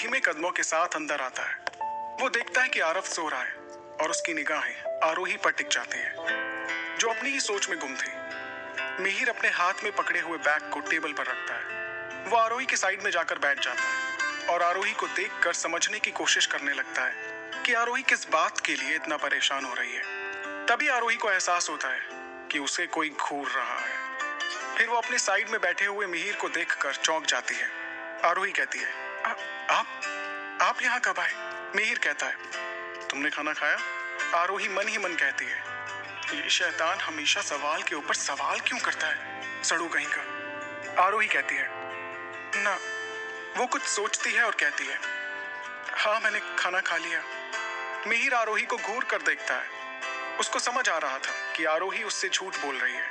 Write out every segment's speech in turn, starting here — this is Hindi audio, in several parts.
धीमे कदमों के साथ अंदर आता है। वो देखता है कि आरव सो रहा है और उसकी निगाहें आरोही पर टिक जाती हैं, जो अपनी ही सोच में गुम थी। मिहिर अपने हाथ में पकड़े हुए बैग को टेबल पर रखता है। वो आरोही के साइड में जाकर बैठ जाता है और आरोही को देखकर समझने की कोशिश करने लगता है कि आरोही किस बात के लिए इतना परेशान हो रही है। तभी आरोही को एहसास होता है कि उसे कोई घूर रहा है। फिर वो अपने साइड में बैठे हुए मिहिर को देखकर चौंक जाती है। आरोही कहती है, आप यहाँ कब आए? मिहिर कहता है, तुमने खाना खाया? आरोही मन ही मन कहती है, ये शैतान हमेशा सवाल के ऊपर सवाल क्यों करता है, सड़ू कहीं का। आरोही कहती है, ना। वो कुछ सोचती है और कहती है, हाँ मैंने खाना खा लिया। मिहिर आरोही को घूर कर देखता है। उसको समझ आ रहा था कि आरोही उससे झूठ बोल रही है।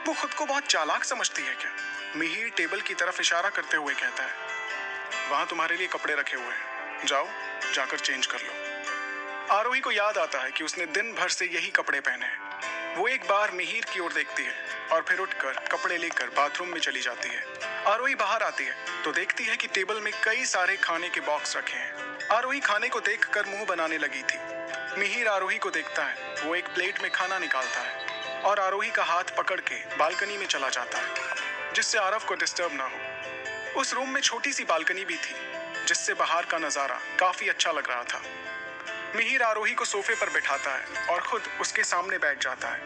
वो खुद को बहुत चालाक समझती है क्या? मिहिर टेबल की तरफ इशारा करते हुए कहता है, वहां तुम्हारे लिए कपड़े रखे हुए हैं, जाओ जाकर चेंज कर लो। आरोही को याद आता है कि उसने दिन भर से यही कपड़े पहने हैं। वो एक बार मिहिर की ओर देखती है और फिर उठकर कपड़े लेकर बाथरूम में चली जाती है। आरोही बाहर आती है तो देखती है कि टेबल में कई सारे खाने के बॉक्स रखे हैं। आरोही खाने को देखकर मुंह बनाने लगी थी। मिहिर आरोही को देखता है। वो एक प्लेट में खाना निकालता है और आरोही का हाथ पकड़ के बालकनी में चला जाता है, जिससे आरव को डिस्टर्ब ना हो। उस रूम में छोटी सी बालकनी भी थी, जिससे बाहर का नजारा काफी अच्छा लग रहा था। मिहिर आरोही को सोफे पर बैठाता है और खुद उसके सामने बैठ जाता है।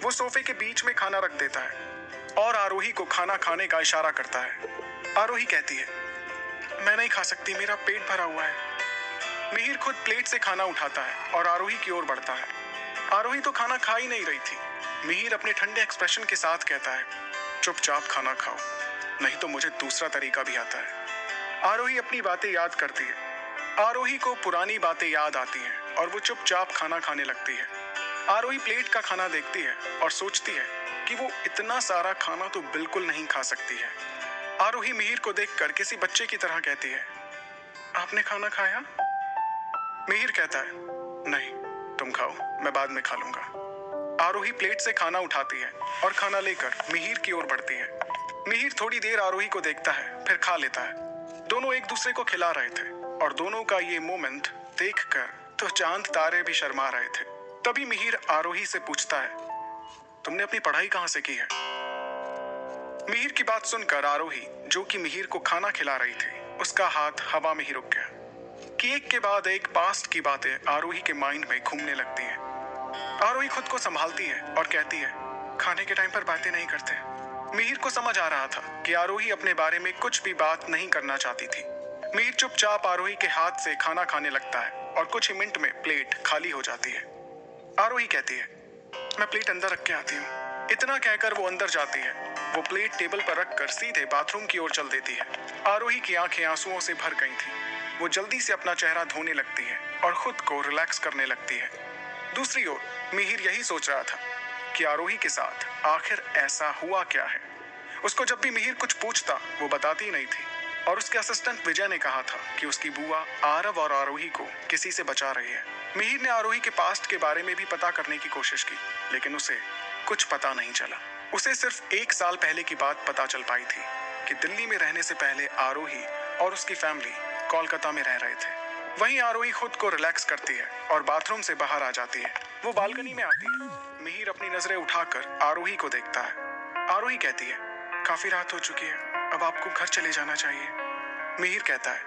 वो सोफे के बीच में खाना रख देता है और आरोही को खाना खाने का इशारा करता है। आरोही कहती है, मैं नहीं खा सकती, मेरा पेट भरा हुआ है। मिहिर खुद प्लेट से खाना उठाता है और आरोही की ओर बढ़ता है। आरोही तो खाना खा ही नहीं रही थी। मिहिर अपने ठंडे एक्सप्रेशन के साथ कहता है, चुपचाप खाना खाओ, नहीं तो मुझे दूसरा तरीका भी आता है। आरोही अपनी बातें याद करती है। आरोही को पुरानी बातें याद आती हैं और वो चुपचाप खाना खाने लगती है। आरोही प्लेट का खाना देखती है और सोचती है कि वो इतना सारा खाना तो बिल्कुल नहीं खा सकती है। आरोही मिहिर को देखकर किसी बच्चे की तरह कहती है, आपने खाना खाया? मिहिर कहता है, नहीं, तुम खाओ, मैं बाद में खा लूंगा। आरोही प्लेट से खाना उठाती है और खाना लेकर मिहिर की ओर बढ़ती है। मिहिर थोड़ी देर आरोही को देखता है, फिर खा लेता है। दोनों एक दूसरे को खिला रहे थे और दोनों का ये मोमेंट देखकर तो चांद तारे भी शर्मा रहे थे। तभी मिहिर आरोही से पूछता है, तुमने अपनी पढ़ाई कहाँ से की है? मिहिर की बात सुनकर आरोही, जो कि मिहिर को खाना खिला रही थी, उसका हाथ हवा में ही रुक गया कि एक के बाद एक पास्ट की बातें आरोही के माइंड में घूमने लगती हैं। आरोही खुद को संभालती है और कहती है, खाने के टाइम पर बातें नहीं करते। मिहिर को समझ आ रहा था कि आरोही अपने बारे में कुछ भी बात नहीं करना चाहती थी। मिहिर चुपचाप आरोही के हाथ से खाना खाने लगता है और कुछ ही मिनट में प्लेट खाली हो जाती है। आरोही कहती है, मैं प्लेट अंदर रख के आती हूँ। इतना कहकर वो अंदर जाती है। वो प्लेट टेबल पर रखकर सीधे बाथरूम की ओर चल देती है। आरोही की आंखें आंसुओं से भर गई थी। वो जल्दी से अपना चेहरा धोने लगती है और खुद को रिलैक्स करने लगती है। दूसरी ओर मिहिर यही सोच रहा था कि आरोही के साथ आखिर ऐसा हुआ क्या है। उसको जब भी मिहिर कुछ पूछता वो बताती नहीं थी और उसके असिस्टेंट विजय ने कहा था कि उसकी बुआ आरव और आरोही को किसी से बचा रही है। मिहिर ने आरोही के पास्ट के बारे में भी पता करने की कोशिश की, लेकिन उसे कुछ पता नहीं चला। उसे सिर्फ 1 साल पहले की बात पता चल पाई थी कि दिल्ली में रहने से पहले आरोही और उसकी फैमिली कोलकाता में रह रहे थे। वहीं आरोही खुद को रिलैक्स करती है और बाथरूम से बाहर आ जाती है। वो बालकनी में आती है। मिहिर अपनी नजरें उठाकर आरोही को देखता है। आरोही कहती है, काफी रात हो चुकी है, अब आपको घर चले जाना चाहिए। मिहिर कहता है,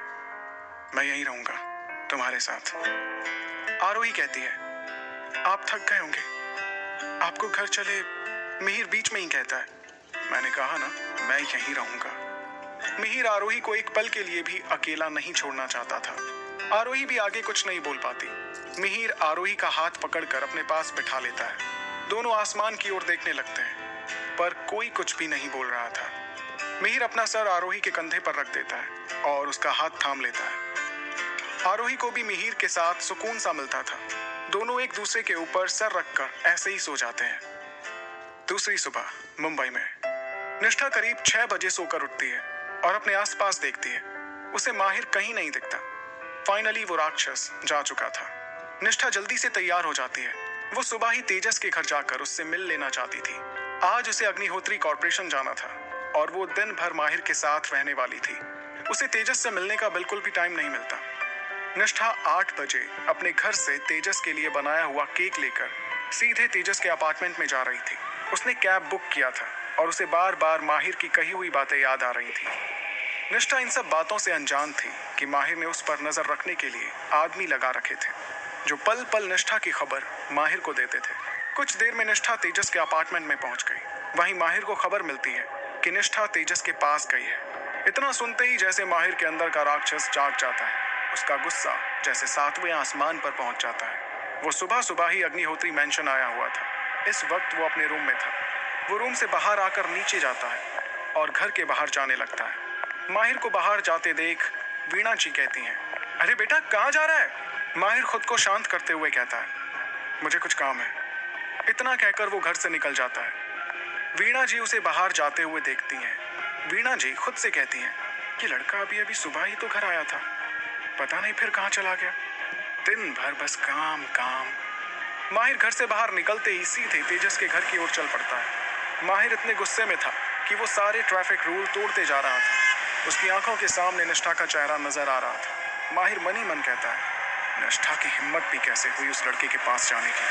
मैं यहीं रहूंगा तुम्हारे साथ। आरोही कहती है, आप थक गए होंगे, आपको घर चले। मिहिर बीच में ही कहता है, मैंने कहा ना, मैं यहीं रहूंगा। मिहिर आरोही को एक पल के लिए भी अकेला नहीं छोड़ना चाहता था। आरोही भी आगे कुछ नहीं बोल पाती। मिहिर आरोही का हाथ पकड़कर अपने पास बिठा लेता है। दोनों आसमान की ओर देखने लगते हैं, पर कोई कुछ भी नहीं बोल रहा था। मिहिर अपना सर आरोही के कंधे पर रख देता है और उसका हाथ थाम लेता है। आरोही को भी मिहिर के साथ सुकून सा मिलता था। दोनों एक दूसरे के ऊपर सर रखकर ऐसे ही सो जाते हैं। दूसरी सुबह मुंबई में निष्ठा करीब 6 बजे सोकर उठती है और अपने आसपास देखती है। उसे माहिर कहीं नहीं दिखता। फाइनली वो राक्षस जा चुका था। निष्ठा जल्दी से तैयार हो जाती है। वो सुबह ही तेजस के घर जाकर उससे मिल लेना चाहती थी। आज उसे अग्निहोत्री कॉर्पोरेशन जाना था और वो दिन भर माहिर के साथ रहने वाली थी। उसे तेजस से मिलने का बिल्कुल भी टाइम नहीं मिलता। निष्ठा 8 बजे अपने घर से तेजस के लिए बनाया हुआ केक लेकर सीधे तेजस के अपार्टमेंट में जा रही थी। उसने कैब बुक किया था और उसे बार बार माहिर की कही हुई बातें याद आ रही थी। निष्ठा इन सब बातों से अनजान थी कि माहिर ने उस पर नजर रखने के लिए आदमी लगा रखे थे, जो पल पल निष्ठा की खबर माहिर को देते थे। कुछ देर में निष्ठा तेजस के अपार्टमेंट में पहुंच गई। वहीं माहिर को खबर मिलती है कि निष्ठा तेजस के पास गई है। इतना सुनते ही जैसे माहिर के अंदर का राक्षस जाग जाता है। उसका गुस्सा जैसे 7वें आसमान पर पहुंच जाता है। वो सुबह सुबह ही अग्निहोत्री मैंशन आया हुआ था। इस वक्त वो अपने रूम में था। वो रूम से बाहर आकर नीचे जाता है और घर के बाहर जाने लगता है। माहिर को बाहर जाते देख वीणा जी कहती हैं, अरे बेटा कहाँ जा रहा है? माहिर खुद को शांत करते हुए कहता है, मुझे कुछ काम है। इतना कहकर वो घर से निकल जाता है। वीणा जी उसे बाहर जाते हुए देखती हैं। वीणा जी खुद से कहती हैं, ये लड़का अभी अभी सुबह ही तो घर आया था, पता नहीं फिर कहाँ चला गया। दिन भर बस काम काम। माहिर घर से बाहर निकलते ही सीधे तेजस के घर की ओर चल पड़ता है। माहिर इतने गुस्से में था कि वो सारे ट्रैफिक रूल तोड़ते जा रहा था। उसकी आंखों के सामने निष्ठा का चेहरा नजर आ रहा था। माहिर मन ही मन कहता है, निष्ठा की हिम्मत भी कैसे हुई उस लड़के के पास जाने की।